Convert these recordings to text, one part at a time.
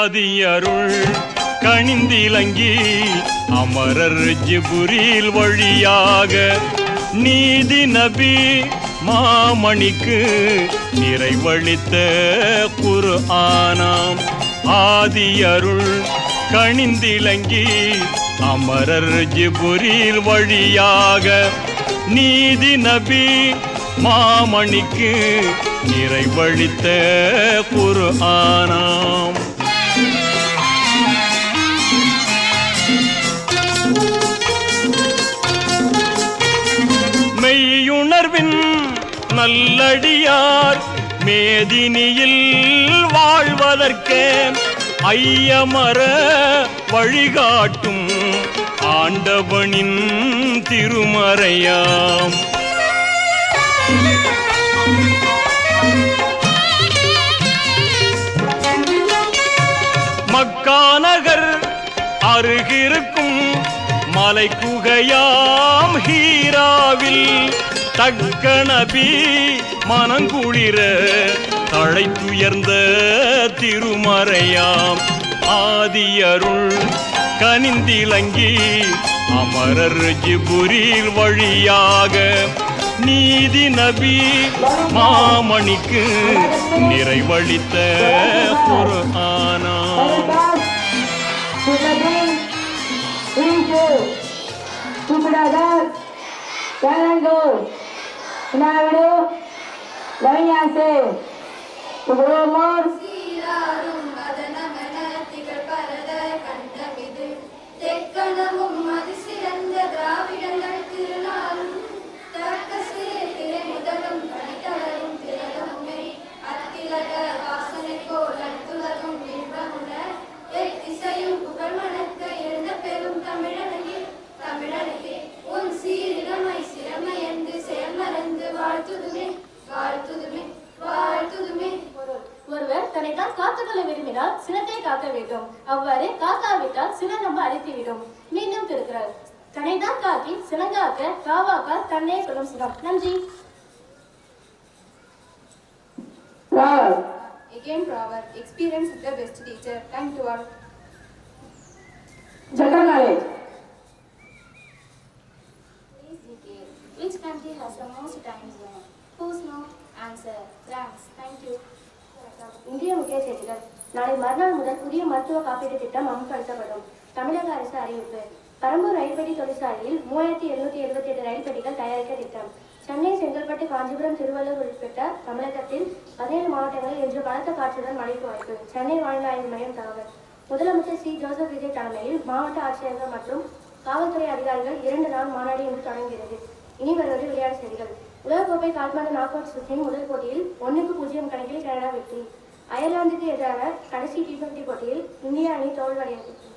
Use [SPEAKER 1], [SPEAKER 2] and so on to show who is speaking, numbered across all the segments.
[SPEAKER 1] ஆதியருள் கணிந்திலங்கி அமரர் ஜிபுரீல் வழியாக நீதி நபி மாமணிக்கு நிறைவளித்த குர்ஆனாம். ஆதியருள் கணிந்திலங்கி அமரர் ஜிபுரீல் வழியாக நீதி நபி மாமணிக்கு நிறைவளித்த குர்ஆனாம். மெய்யுணர்வின் நல்லடியார் மேதினியில் வாழ்வதற்கே ஐயமர வழிகாட்டும் ஆண்டவனின் திருமறையாம். மக்காநகர் அருகிருக்கும் மலை குகையாம் ஹீராவில் தக்க நபி மனங்குளிர தழைத்துயர்ந்த திருமறையாம். ஆதியருள் கனிந்திலங்கி அமரர் ஜிபுரீல் வழியாக நீதி நபி மாமணிக்கு நிறைவளித்த குர்ஆனாம்.
[SPEAKER 2] ஒருவர் தன்னைத்தான் காத்துக்கொள்ள விரும்பினால் சினத்தை காக்க வேண்டும். அவ்வாறு காக்காவிட்டால் சினம் நம்ம அழித்துவிடும். மீண்டும் திருக்கிறார். தன்னைத்தான் காக்கி சினங்காக்க காவாக்க தன்னை சொல்லும் சினம். நன்றி.
[SPEAKER 3] Again proverb. Experience is the best teacher. Thank you all.
[SPEAKER 4] General knowledge.
[SPEAKER 2] Please detail. Which country has the most time zone? Who's no? Answer. France. Thank you. இந்திய முக்கிய செய்திகள். நாளை மறுநாள் முதல் புதிய மருத்துவ காப்பீட்டு திட்டம் அமல்படுத்தப்படும். தமிழக அரசு அறிவிப்பு. பரம்பூர் ரயில்பெட்டி தொழிற்சாலையில் 3778 ரயில் பெட்டிகள் தயாரிக்க திட்டம். சென்னை, செங்கல்பட்டு, காஞ்சிபுரம், திருவள்ளூர் உட்பட்ட தமிழகத்தில் 17 மாவட்டங்களில் இன்று பலத்த காற்றுடன் மழைக்கு வாய்ப்பு. சென்னை வானிலை ஆய்வு மையம் தகவல். முதலமைச்சர் சி. ஜோசப் விஜய் தலைமையில் மாவட்ட ஆட்சியர்கள் மற்றும் காவல்துறை அதிகாரிகள் 2 நாள் மாநாடு இன்று தொடங்குகிறது. இனி வருவது விளையாட்டு செய்திகள். உலகக்கோப்பை கால்பந்து நாக் அவுட் சுற்றின் முதல் போட்டியில் 1-0 கணக்கில் கனடா வெற்றி. அயர்லாந்துக்கு எதிரான கடைசி T20 போட்டியில் இந்திய அணி தோல்வியடைந்தது.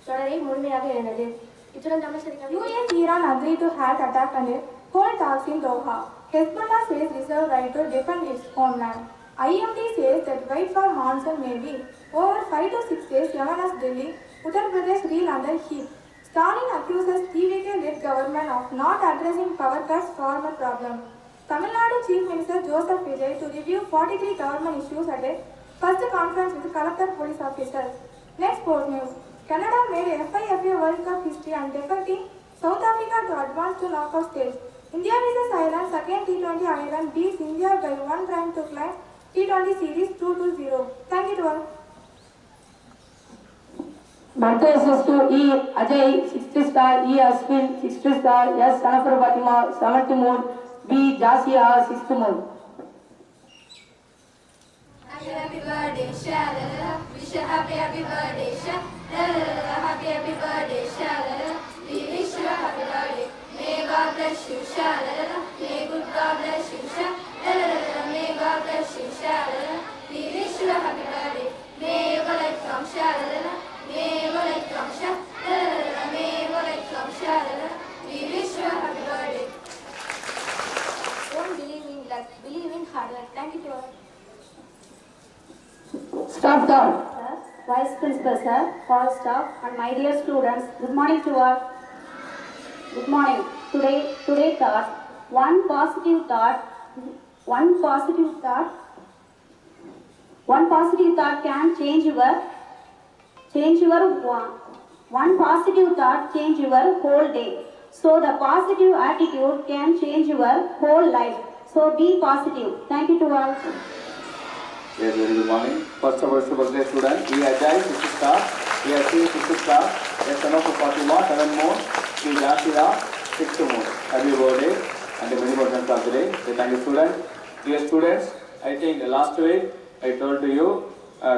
[SPEAKER 2] தொடரை முழுமையாக இழந்தது. இத்துடன் தமிழ் செய்திகள்.
[SPEAKER 5] US Iran agreed to halt attack and hold talks in Doha. Hezbollah says reserve right to defend its homeland. IMD says that wait for monsoon may be over 5 to 6 days. Yamana's Delhi, Uttar Pradesh reel under heat. Stalin accuses TVK-led government of not addressing power cuts farmer problem. Tamil Nadu Chief Minister Joseph Vijay to review 43 government issues at a first conference with collector police officers. Next sports news. Canada made FIFA World Cup history and defeating South Africa to advance to knockout stage. India vs Ireland second T20. Ireland beats India by 1 run to climb T20 series 2-0. Thank you to all.
[SPEAKER 4] Birthday wishes to E. Ajay 60 star, E. Aswin 60 star, S. Sanafar Fatima 70 mood, B. Jasia 60 mood.
[SPEAKER 3] Happy birthday, Shalala. Wish you happy birthday, Shalala. Happy birthday, Shalala. We wish you a happy birthday. May God bless you, Shalala. May good God bless you, Shalala. May God bless you, Shalala. We wish you a happy birthday. May you go like from Shalala. May you go like from Shalala. May you go like from Shalala. We wish you a happy birthday.
[SPEAKER 2] Don't believe in luck, believe in hard work. Thank you to all.
[SPEAKER 4] Stop down.
[SPEAKER 6] Sir, Vice Principal Sir, all staff and my dear students, good morning to all. Good morning. Today thought, one positive thought One positive thought can change your one positive thought change your whole day. So the positive attitude can change your whole life. So be positive. Thank you to all.
[SPEAKER 7] Yes, very good morning. First of all, birthday student, we are Jai, 6th star. We are seeing 6th star. Yes, son of Fatima, 7th moon. We are Jashira, 6th moon. Happy birthday and many birthdays of the day. So thank you, students. Dear students, I think last week I told to you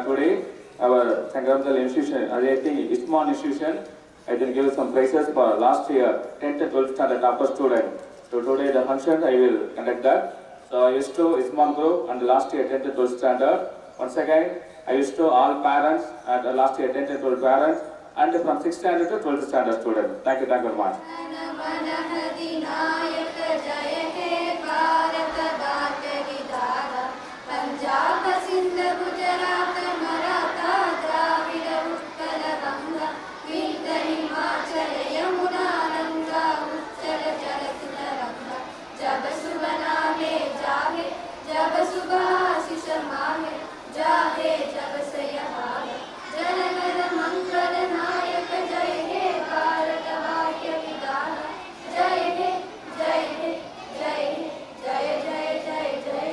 [SPEAKER 7] today our Sangaramdal institution, I think Isman institution, I will give some prizes for last year 10th and 12th standard upper student. So today the function I will conduct that. So I wish to Isman group and last year 10th and 12th standard. Once again, I wish to all parents and last year 10th and 12th parents and from 6th standard to 12th standard students. Thank you very much.
[SPEAKER 3] Punjab Sindh Gujarat Maratha Dravid Utkal Ganga कीर्त हिमाचल यमुना गंगा उच्चल जलति तरंगा जब सुबह नामे जागे जब सुबह आशीष मांगे जागे जब सयाहारे जनगण मंगल नायक जय हे भारत भाग्य विधाता जय हे जय हे जय हे जय जय जय जय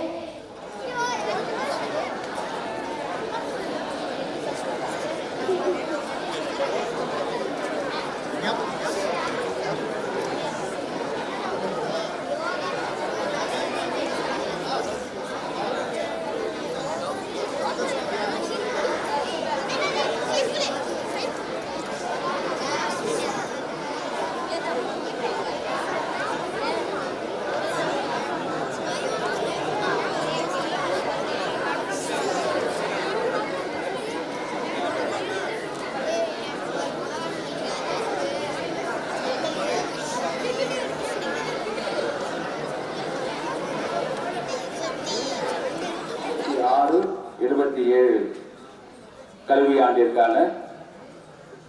[SPEAKER 7] கல்வி ஆண்டிற்கான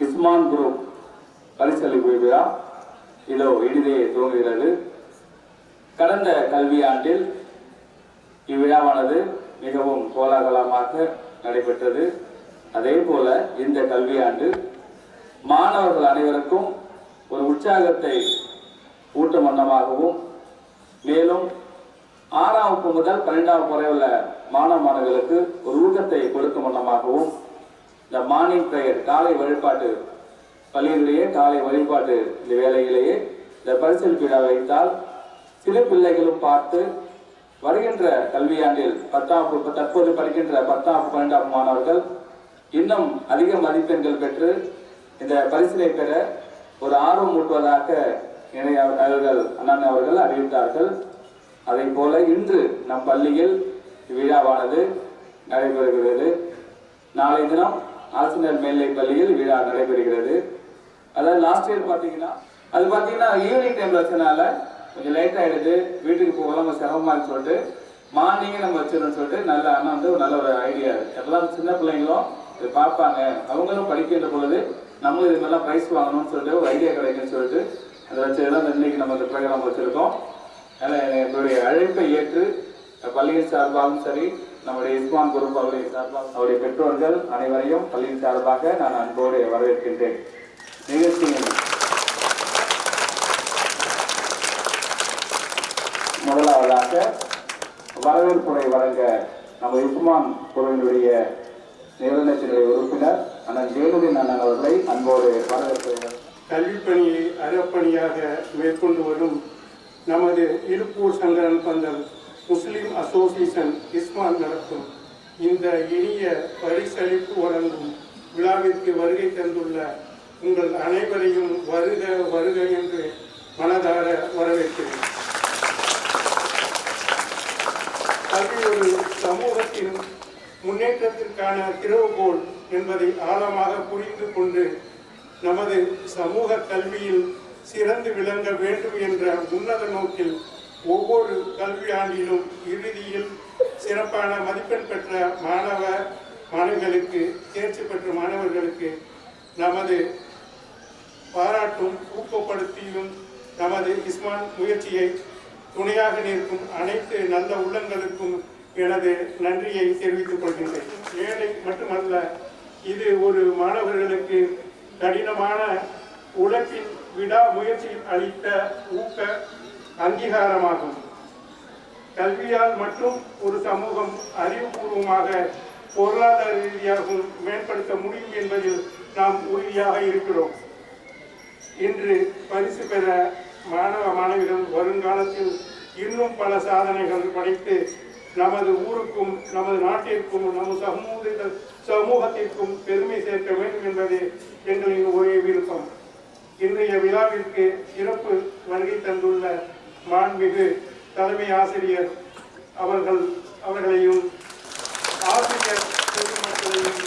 [SPEAKER 7] இஸ்மான் குரூப் பரிசளிப்பு விழா இதோ இனிதே துவங்குகிறது. கடந்த கல்வி ஆண்டில் இவ்விழாவானது மிகவும் கோலாகலமாக நடைபெற்றது. அதே போல இந்த கல்வியாண்டு மாணவர்கள் அனைவருக்கும் ஒரு உற்சாகத்தை ஊட்டும் வண்ணமாகவும் மேலும் 6ஆம் வகுப்பு முதல் 12ஆம் வகுப்பு வரை உள்ள மாணவர்களுக்கு ஒரு ஊக்கத்தை கொடுக்கும் வண்ணமாகவும் இந்த மார்னிங் பிரேயர் காலை வழிபாட்டு பள்ளியிலேயே காலை வழிபாட்டு இந்த வேலையிலேயே இந்த பரிசளிப்பு விழா வைத்தால் சிறு பிள்ளைகளும் பார்த்து வருகின்ற கல்வியாண்டில் 10ஆம் வகுப்பு தற்போது படிக்கின்ற 10ஆம் 12ஆம் மாணவர்கள் இன்னும் அதிக மதிப்பெண்கள் பெற்று இந்த பரிசிலை பெற ஒரு ஆர்வம் ஊட்டுவதாக அவர்கள் அண்ணன் அவர்கள் அறிவித்தார்கள். அதை போல இன்று நம் பள்ளியில் விழாவானது நடைபெறுகிறது. நாளை தினம் ஆசிரியர் மேல்நிலை பள்ளியில் விழா நடைபெறுகிறது. அதாவது லாஸ்ட் இயர் பார்த்தீங்கன்னா அது பார்த்தீங்கன்னா ஈவினிங் டைம்ல வச்சனால கொஞ்சம் லேட் ஆகிடுது, வீட்டுக்கு போகலாம் சிரமமான்னு சொல்லிட்டு மார்னிங்கே நம்ம வச்சிடணும்னு சொல்லிட்டு நல்ல அண்ணன் வந்து நல்ல ஒரு ஐடியா. எல்லாம் சின்ன பிள்ளைங்களும் இது பார்ப்பாங்க, அவங்களும் படிக்கின்ற பொழுது நம்மளும் இது மாதிரிலாம் ப்ரைஸ் வாங்கணும்னு சொல்லிட்டு ஒரு ஐடியா கிடைக்குன்னு சொல்லிட்டு அதை வச்சுதான் இன்னைக்கு நம்ம இந்த ப்ரோக்ராம் வச்சுருக்கோம். அதனால் என்னுடைய அழைப்பை ஏற்று பள்ளியின் சார்பாகவும் சரி நம்முடைய இஸ்மான் குரூப் அவர்களின் சார்பாக அவருடைய பெற்றோர்கள் அனைவரையும் பள்ளியின் சார்பாக நான் அன்போடு வரவேற்கின்றேன். நிகழ்ச்சியின் முதலாவதாக வரவேற்புரை வழங்க நம்ம இஸ்மான் குழுவினுடைய நிறுவனத்தினுடைய உறுப்பினர் அண்ணன் ஜெயலுதீன் அண்ணன் அவர்களை அன்போடு வரவேற்பு.
[SPEAKER 8] கல்விப் பணியை அறப்பணியாக மேற்கொண்டு வரும் நமது இருப்பூர் சங்கரன் பந்தல் முஸ்லிம் அசோசியேஷன் இஸ்மான் நடத்தும் இந்த இனிய பரிசளிப்பு வழங்கும் விழாவிற்கு வருகை தந்துள்ள உங்கள் அனைவரையும் வருக வருக என்று மனதார வரவேற்கிறேன். கல்வி ஒரு சமூகத்தின் முன்னேற்றத்திற்கான திறவுகோல் என்பதை ஆழமாக புரிந்து கொண்டு நமது சமூக கல்வியில் சிறந்து விளங்க வேண்டும் என்ற உன்னத நோக்கில் ஒவ்வொரு கல்வி ஆண்டிலும் இறுதியில் சிறப்பான மதிப்பெண் பெற்ற மாணவர்களுக்கு தேர்ச்சி பெற்ற மாணவர்களுக்கு நமது பாராட்டும் ஊக்கப்படுத்தியும் நமது இஸ்மான் முயற்சியை துணையாக நிற்கும் அனைத்து நல்ல உள்ளங்களுக்கும் எனது நன்றியை தெரிவித்துக் கொள்கின்றேன். ஏழை மட்டுமல்ல, இது ஒரு மாணவர்களுக்கு கடினமான உழைப்பின் விடாமுயற்சியில் அளித்த ஊக்க அங்கீகாரமாகும். கல்வியால் மற்றும் ஒரு சமூகம் அறிவுபூர்வமாக பொருளாதார ரீதியாகவும் மேம்படுத்த முடியும் என்பதில் நாம் உறுதியாக இருக்கிறோம். இன்று பரிசு பெற மாணவ மாணவிகள் வருங்காலத்தில் இன்னும் பல சாதனைகள் படைத்து நமது ஊருக்கும் நமது நாட்டிற்கும் நமது சமூகத்திற்கும் பெருமை சேர்க்க வேண்டும் என்பது எங்களின் ஒரே விருப்பம். இன்றைய விழாவிற்கு சிறப்பு வருகை தந்துள்ள மாண்புமிகு தலைமை ஆசிரியர் அவர்களையும் ஆசிரியர் பெருமக்களையும்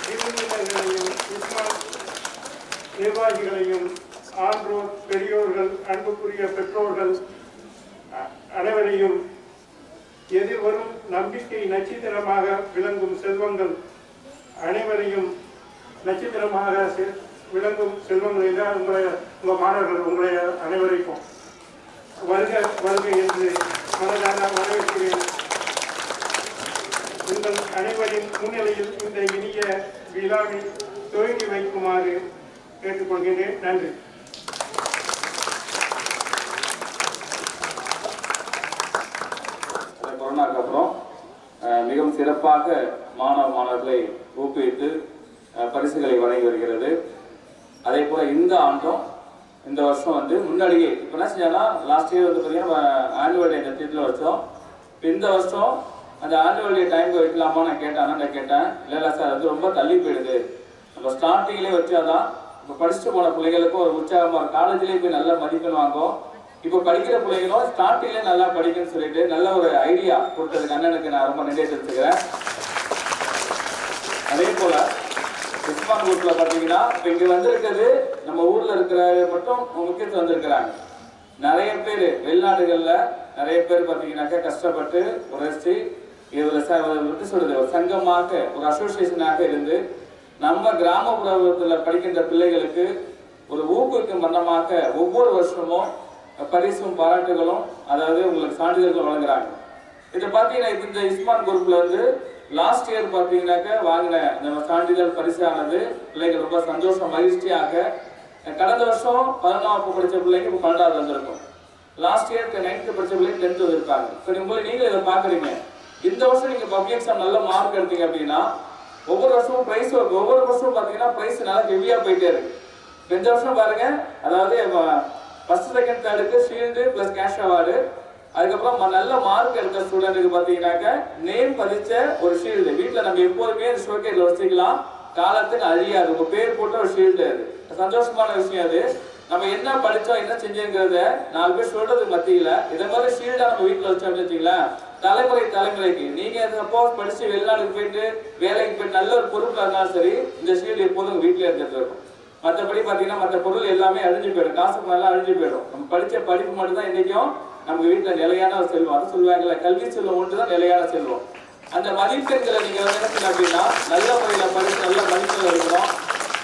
[SPEAKER 8] விருந்தினர்களையும் இஸ்மான் நிர்வாகிகளையும் ஆன்றோர் பெரியோர்கள் அன்புக்குரிய பெற்றோர்கள் அனைவரையும் எதிர்வரும் நம்பிக்கை நட்சத்திரமாக விளங்கும் செல்வங்கள் அனைவரையும் நட்சத்திரமாக விளங்கும் செல்வங்கள் என்றால் உங்கள் மாணவர்கள் உங்களை அனைவருக்கும் வருக வருக என்று மனதார வரவேற்கிறேன். உங்கள் அனைவரின் முன்னிலையில் இந்த இனிய விழாவை துவங்கி வைக்குமாறு கேட்டுக்கொள்கிறேன். நன்றி.
[SPEAKER 7] கொரோனாக்கு அப்புறம் மிகவும் சிறப்பாக மாணவர்களை ஊக்குவித்து பரிசுகளை வழங்கி வருகிறது. அதே போல இந்த ஆண்டும் இந்த வருஷம் முன்னாடியே இப்போ என்ன செஞ்சோன்னா லாஸ்ட் இயர் பார்த்தீங்கன்னா ஆனுவல் டே இந்த வச்சோம். இப்போ இந்த வருஷம் அந்த ஆனுவல் டே டைம் வைக்கலாமா நான் கேட்டேன். இல்லை சார் ரொம்ப தள்ளி போயிடுது, நம்ம ஸ்டார்டிங்லேயே வச்சாதான் இப்போ படிச்சுட்டு போன பிள்ளைகளுக்கும் ஒரு உற்சாகமாக இருக்கும். காலேஜ்லேயே போய் நல்ல மதிப்பெண் வாங்கும். இப்போ படிக்கிற பிள்ளைகளும் ஸ்டார்டிங்லேயே நல்லா படிக்கணும்னு சொல்லிட்டு நல்ல ஒரு ஐடியா கொடுத்ததுக்கு அண்ணனுக்கு நான் ரொம்ப நன்றி தெரிவிச்சுக்கிறேன். அதே போல இஸ்மான் குரூப்ல பார்த்தீங்கன்னா இப்போ இங்கே வந்திருக்கிறது நம்ம ஊரில் இருக்கிற மட்டும் முக்கியத்துவம் வந்திருக்கிறாங்க. நிறைய பேர் வெளிநாடுகளில் நிறைய பேர் பார்த்தீங்கன்னாக்கா கஷ்டப்பட்டு உழைச்சி ஒரு சங்கமாக ஒரு அசோசியேஷனாக இருந்து நம்ம கிராமப்புறத்தில் படிக்கின்ற பிள்ளைகளுக்கு ஒரு ஊக்குவிக்கும் வண்ணமாக ஒவ்வொரு வருஷமும் பரிசும் பாராட்டுகளும் அதாவது உங்களுக்கு சான்றிதழ்கள் வழங்குறாங்க. இதை பார்த்தீங்கன்னா இந்த இஸ்மான் குரூப்ல லாஸ்ட் இயர் பார்த்தீங்கன்னாக்க வாங்கின இந்த சான்றிதழ் பரிசானது பிள்ளைகள் ரொம்ப சந்தோஷம் மகிழ்ச்சியாக. கடந்த வருஷம் 11ஆம் படித்த பிள்ளைங்க இப்போ 12ஆவது வந்திருக்கும். லாஸ்ட் இயர் 9th படித்த பிள்ளைங்க 10th வந்திருப்பாங்க. இப்போ நீங்களும் இதை பார்க்குறீங்க. இந்த வருஷம் நீங்கள் பப்ளிக் எக்ஸாம் நல்ல மார்க் எடுத்தீங்க அப்படின்னா ஒவ்வொரு வருஷமும் ப்ரைஸ் ஒவ்வொரு வருஷமும் பார்த்தீங்கன்னா ப்ரைஸ் நல்லா ஹெவியாக போயிட்டே இருக்கு. இந்த வருஷம் பாருங்க, அதாவது ஃபர்ஸ்ட் செகண்ட் தேர்டுக்கு ஷீல்டு ப்ளஸ் கேஷ் அவார்டு, அதுக்கப்புறம் நல்ல மார்க் எடுத்த ஸ்டூடெண்ட்டுக்கு பார்த்தீங்கன்னாக்க நேம் பதிச்ச ஒரு ஷீல்டு. வீட்டில் நம்ம எப்போதுமே அந்த ஷோகேஸில் வச்சுக்கலாம், காலத்துக்கு அழியாது. உங்கள் பேர் போட்ட ஒரு ஷீல்டு. அது சந்தோஷமான விஷயம். அது நம்ம என்ன படித்தோம் என்ன செஞ்சோங்கிறத 4 பேர் சொல்றதுக்கு மத்தியில் இதை மாதிரி ஷீல்டாக நம்ம வீட்டில் வச்சோம்னு வச்சுக்கலாம், தலைமுறைக்கு நீங்கள் சப்போஸ் படித்து வெளிநாடுக்கு போயிட்டு வேலைக்கு போயிட்டு நல்ல ஒரு பொறுப்பில் இருந்தாலும் சரி இந்த ஷீல்டு எப்போதும் வீட்டில் இருந்துட்டு இருக்கும். மற்றபடி பார்த்தீங்கன்னா மற்ற பொருள் எல்லாமே அழிஞ்சு போயிடும், காசுக்கு நல்லா அழிஞ்சு போயிடும். நம்ம படித்த படிப்பு மட்டும்தான் இன்றைக்கும் நம்ம வீட்டில் நிலையான ஒரு செல்வம். அது சொல்லுவாங்கல்ல, கல்வி செல்வம் ஒன்று தான் நிலையான செல்வம். அந்த மதிப்பெண்களை நீங்கள் என்ன செய்யணும் அப்படின்னா நல்ல முறையில் படித்து நல்ல மதிப்பெண்கள் எடுக்கணும்.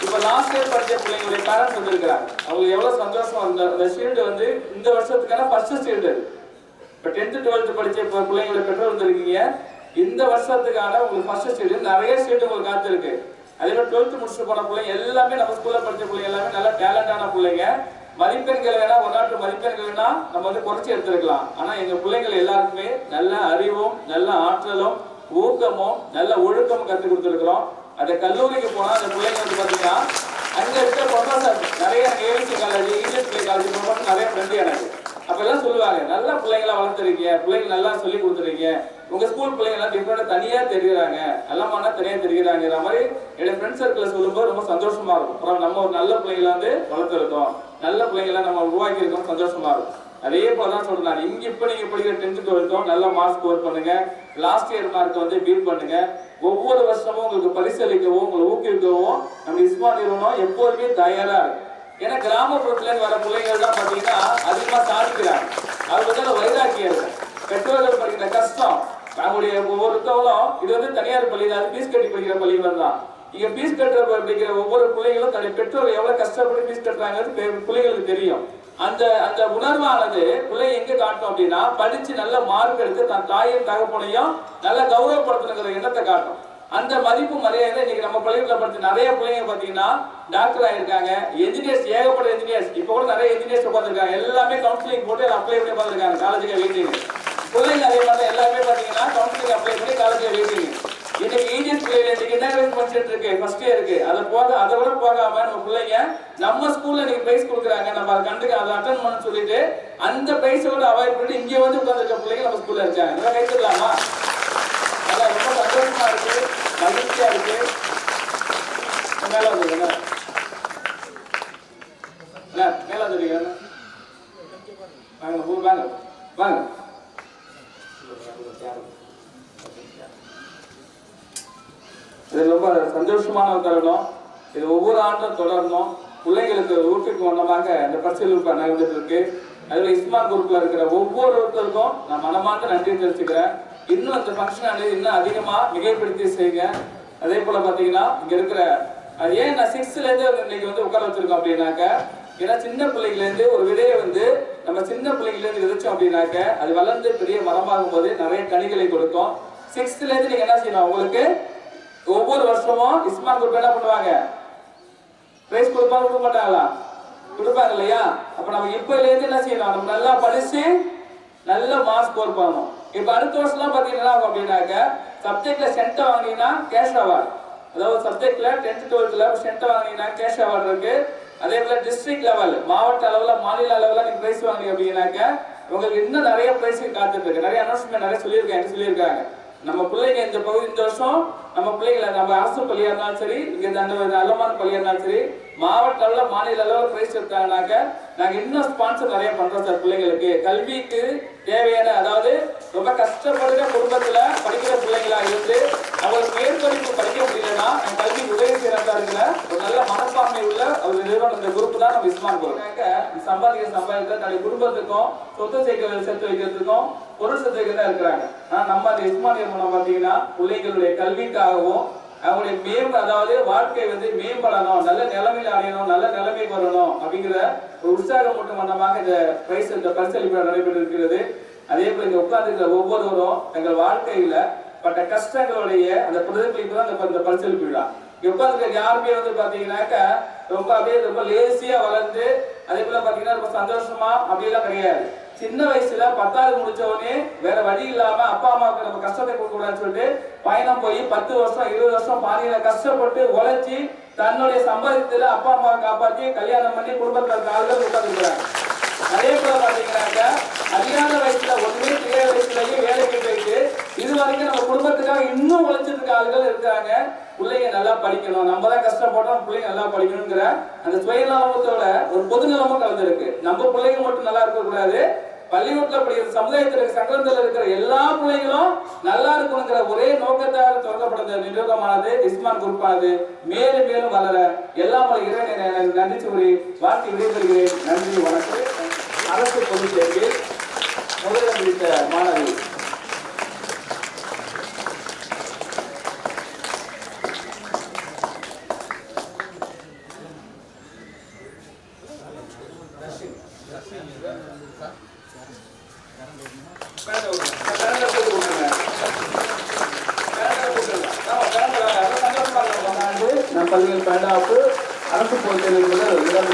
[SPEAKER 7] இப்போ லாஸ்ட் இயர் படித்த பிள்ளைங்களுடைய பேரண்ட்ஸ் வந்திருக்கிறாங்க. அவங்களுக்கு எவ்வளோ சந்தோஷம். அந்த ஷீல்டு இந்த வருஷத்துக்கான ஃபர்ஸ்ட் ஷீல்டு. இப்போ 10th 12th படித்த பிள்ளைங்களுடைய பெற்றோர் வந்திருக்கீங்க. இந்த வருஷத்துக்கான உங்களுக்கு ஃபர்ஸ்ட் ஷீல்டு. நிறைய ஷீல்டு உங்களுக்கு காத்திருக்கு. அதே மாதிரி 12th முடிச்சுட்டு போன பிள்ளைங்க எல்லாமே நம்ம ஸ்கூலில் படித்த பிள்ளைங்க எல்லாமே நல்ல டேலண்டான பிள்ளைங்க. மதிப்பெண்கள் வேணா 1 or 2 மதிப்பெண்கள் வேணா நம்ம குறைச்சி எடுத்துருக்கலாம். ஆனால் எங்கள் பிள்ளைங்கள் எல்லாருக்குமே நல்ல அறிவும் நல்ல ஆற்றலும் ஊக்கமும் நல்ல ஒழுக்கமும் கற்றுக் கொடுத்துருக்குறோம். அந்த கல்லூரிக்கு போனால் அந்த பிள்ளைங்க பார்த்தீங்கன்னா அங்கே இருக்கிற ப்ரொஃபஸர் நிறைய ஏவிசி காலேஜ் இங்கிலீஷ் பிள்ளை காலேஜ் ப்ரொஃபஸர் நிறைய ஃப்ரெண்டு எனக்கு அப்பெல்லாம் சொல்லுவாங்க, நல்ல பிள்ளைங்களா வளர்த்துருக்கீங்க, பிள்ளைங்க நல்லா சொல்லி கொடுத்துருக்கீங்க, உங்க ஸ்கூல் பிள்ளைங்க எல்லாம் டிஃப்ரெண்டா தனியா தெரிகிறாங்க, நல்லமானா தனியா தெரிகிறாங்கிற மாதிரி என்னோட ஃப்ரெண்ட் சர்க்கிள் சொல்லும்போது ரொம்ப சந்தோஷமா இருக்கும். அப்புறம் நம்ம ஒரு நல்ல பிள்ளைங்கள வளர்த்துருக்கோம், நல்ல பிள்ளைங்கள நம்ம உருவாக்கி இருக்கோம், சந்தோஷமா இருக்கும். அதே போலதான் சொல்றேன், இங்க இப்ப நீங்க படிக்கிற 10th 12th நல்ல மார்க் ஸ்கோர் பண்ணுங்க, லாஸ்ட் இயர் மார்க் பீட் பண்ணுங்க. ஒவ்வொரு வருஷமும் உங்களுக்கு பரிசளிக்கவும் உங்களை ஊக்குவிக்கவும் நம்ம இஸ்மான் நிறுவனம் எப்போதுமே தயாரா இருக்கு. ஏன்னா கிராமப்புறத்துல வர பிள்ளைகள் தான் பாத்தீங்கன்னா அதிகமா சாதிக்கிறாங்க. அது வந்து வைராக்கியம் இருக்கு. பெற்றோர்கள் படிக்கிற கஷ்டம் அவங்களுடைய ஒவ்வொருத்தவங்களும் இது தனியார் பள்ளி, அது பீஸ் கட்டி படிக்கிற பள்ளிகள் தான். இங்க பீஸ் கட்டுற படிக்கிற ஒவ்வொரு பிள்ளைகளும் தன்னுடைய பெற்றோர் எவ்வளவு கஷ்டப்பட்டு பீஸ் கட்டுறாங்கிறது பிள்ளைகளுக்கு தெரியும். அந்த அந்த உணர்வானது பிள்ளை எங்க காட்டும் அப்படின்னா படிச்சு நல்ல மார்க் எடுத்து தன் தாயும் தகப்பனையும் நல்ல கௌரவப்படுத்தணுங்கிற எண்ணத்தை காட்டும். அந்த மதிப்பு மரியாதை இன்னைக்கு நம்ம பள்ளிக்கூடத்தில் படிச்ச நிறைய பிள்ளைங்க பாத்தீங்கன்னா டாக்டர் ஆயிருக்காங்க, என்ஜினியர்ஸ், ஏகப்பட்ட என்ஜினியர்ஸ். இப்போ கூட நிறைய என்ஜினியர்ஸ் உட்காந்துருக்காங்க. எல்லாமே கவுன்சிலிங் போட்டு அப்ளை பண்ணி உட்காந்துருக்காங்க காலேஜுக்கு வெயிட்டிங். பிள்ளைங்க அதே மாதிரி எல்லாமே பாத்தீங்கன்னா கவுன்சிலிங் அப்ளை பண்ணி காலேஜுக்கு வெயிட்டிங். இன்னைக்கு இன்ஜினியர்ஸ் பிள்ளைங்க இன்னைக்கு என்ன படிச்சுட்டு இருக்கு, ஃபர்ஸ்ட் இயருக்கு. அதை விட போகாம நம்ம பிள்ளைங்க நம்ம ஸ்கூல்ல இன்னைக்கு பிரைஸ் கொடுக்குறாங்க, நம்ம அதை கண்டுக்க அதை அட்டன் பண்ண சொல்லிட்டு அந்த பிரைஸோட அவாய்ட் பண்ணிட்டு இங்கே வந்து உட்காந்துருக்க பிள்ளைங்க நம்ம ஸ்கூல்ல இருக்காங்க. இதெல்லாம் கைத்தரலாமா? அதான் ரொம்ப சந்தோஷமா இருக்கு, மகிழ்ச்சியா இருக்கு. மேல வந்துருங்க, மேல வந்துருங்க, வாங்க வாங்க வாங்க. இது ரொம்ப சந்தோஷமான ஒரு தருணம். இது ஒவ்வொரு ஆண்டும் தொடரணும். பிள்ளைங்களுக்கு ஊற்றுக்கு வண்ணமாக இந்த பரிசீலிப்பு நடந்துட்டு இருக்கு. அதுல இஸ்மான் குரூப்ல இருக்கிற ஒவ்வொருத்தருக்கும் நான் மனமார்ந்த நன்றி தெரிவிச்சுக்கிறேன். இன்னும் இந்த ஃபங்க்ஷன் ஆனது இன்னும் அதிகமா மிகைப்படுத்தி செய்யுங்க. அதே போல பாத்தீங்கன்னா இங்க இருக்கிற ஏன் நான் 6th இருந்து இன்னைக்கு வந்து உட்கார வச்சிருக்கோம் அப்படின்னாக்க, ஏன்னா சின்ன பிள்ளைங்கள இருந்து ஒரு விதையை வந்து நம்ம சின்ன பிள்ளைங்கள இருந்து விதைச்சோம் அப்படின்னாக்க அது வளர்ந்து பெரிய மரமாகும் போது நிறைய கனிகளை கொடுக்கும். 6th இருந்து நீங்க என்ன செய்யணும், உங்களுக்கு ஒவ்வொரு வருஷமும் இஸ்மான் குரூப் என்ன பண்ணுவாங்க, பிரைஸ் கொடுப்பாங்க, கொடுக்க மாட்டாங்களா? கொடுப்பாங்க இல்லையா? அப்ப நம்ம இப்பல இருந்து என்ன செய்யணும், நம்ம நல்லா படிச்சு நல்ல மார்க்ஸ் ஸ்கோர் பண்ணணும். இப்ப அடுத்த வருஷம் பாத்தீங்கன்னா அப்படின்னாக்க சப்ஜெக்ட்ல சென்ட் வாங்கினீங்கன்னா கேஷ் அவார்டு, அதாவது சப்ஜெக்ட்ல 10th 12th சென்ட் வாங்கினீங்கன்னா கேஷ் அவார்டு இருக்கு. அதே போல டிஸ்ட்ரிக்ட் லெவல், மாவட்ட அளவுல, மாநில அளவுல நீங்க பிரைஸ் வாங்கினீங்க அப்படின்னாக்க உங்களுக்கு இன்னும் நிறைய பிரைஸ் காத்துட்டு இருக்கு. நிறைய அனௌன்ஸ்மெண்ட் நிறைய சொல்லியிருக்காங்க. நம்ம பிள்ளைங்க இந்த வருஷம் நம்ம பிள்ளைங்களை நம்ம அரசு பள்ளியா இருந்தாலும் சரி, இங்க அந்த அல்லமான பள்ளியா இருந்தாலும் சரி, மாவட்ட அளவுல மாநில அளவுல பிரைஸ் எடுத்தாங்கன்னாக்க நாங்க இன்னும் ஸ்பான்சர் நிறைய பண்றோம் சார். பிள்ளைங்களுக்கு கல்விக்கு தேவையான, அதாவது ரொம்ப கஷ்டப்படுற குடும்பத்துல படிக்கிற பிள்ளைங்களா இருந்து அவங்களுக்கு மேற்படிப்பு படிக்க முடியலன்னா கல்வி உதவி செய்யறதா இருக்கிற ஒரு நல்ல மனப்பான்மை உள்ள ஒரு நிறுவனம் இந்த குரூப் தான் நம்ம இஸ்மான் குரூப். சம்பாதிக்க தன்னுடைய குடும்பத்துக்கும் சொத்து சேர்த்து வைக்கிறதுக்கும் பொருள் சேர்த்து வைக்கிறதா இருக்கிறாங்க. ஆனா நம்ம அந்த இஸ்மானிய மூலம் பாத்தீங்கன்னா பிள்ளைங்களுடைய கல்விக்காகவும் அவங்களுடைய அதாவது வாழ்க்கை வந்து மேம்படணும், நல்ல நிலைமையில அடையணும், நல்ல நிலைமைக்கு வரணும் அப்படிங்கிற ஒரு உற்சாகம் மட்டும் மன்னமாக இந்த பரிசளிப்பு நடைபெற்று இருக்கிறது. அதே போல இங்க உட்கார்ந்து ஒவ்வொருவரும் தங்கள் வாழ்க்கையில பட்ட கஷ்டங்களுடைய அந்த பிரதிபலிப்பு தான் இந்த பரிசளிப்பு விழா. உட்கார்ந்து யாருமே வந்து பாத்தீங்கன்னாக்க ரொம்ப அப்படியே ரொம்ப லேசியா வளர்ந்து அதே போல பாத்தீங்கன்னா ரொம்ப சந்தோஷமா அப்படியெல்லாம் கிடையாது. சின்ன வயசுல 10வது முடிச்ச உடனே வேற வழி இல்லாம அப்பா அம்மாவுக்கு நம்ம கஷ்டத்தை கொடுக்க கூடாதுன்னு சொல்லிட்டு பயணம் போய் 10 வருஷம் 20 வருஷம் பாதியில கஷ்டப்பட்டு உழைச்சி தன்னுடைய சம்பாதித்துல அப்பா அம்மாவை காப்பாற்றி கல்யாணம் பண்ணி குடும்பத்துல இருக்க ஆளுகள் உட்காந்துக்கிறாங்க. அதே போல பாத்தீங்கன்னாக்க அதிகார வயசுல ஒண்ணுமே தெரியாத வயசுலயே வேலைக்கு போயிட்டு இது வரைக்கும் நம்ம குடும்பத்துக்காக இன்னும் உழைச்சிட்டு இருக்க ஆளுகள் இருக்காங்க. பிள்ளைங்க நல்லா படிக்கணும், நம்ம தான் கஷ்டப்பட்டோம், பிள்ளைங்க நல்லா படிக்கணுங்கிற அந்த சுயநலமத்தோட ஒரு பொது நிலமும் கலந்துருக்கு. நம்ம பிள்ளைங்க மட்டும் நல்லா இருக்க கூடாது, பள்ளிக்கூடத்துல படிக்கிற சமுதாயத்துல சங்கரத்துல இருக்கிற எல்லா பிள்ளைகளும் நல்லா இருக்கணுங்கிற ஒரே நோக்கத்தால் தொடங்கப்பட்ட நிறுவனமானது இஸ்மான் குரூப்பானது மேலும் மேலும் வளர எல்லாம் இறைவனை நன்றி கூறி வாழ்க்கை விடைபெறுகிறேன். நன்றி, வணக்கம். அரசு பொது தேர்வு முதலிடம் பிடித்த மாணவி பள்ளிகள் 12வது அரசு பொது தேர்வு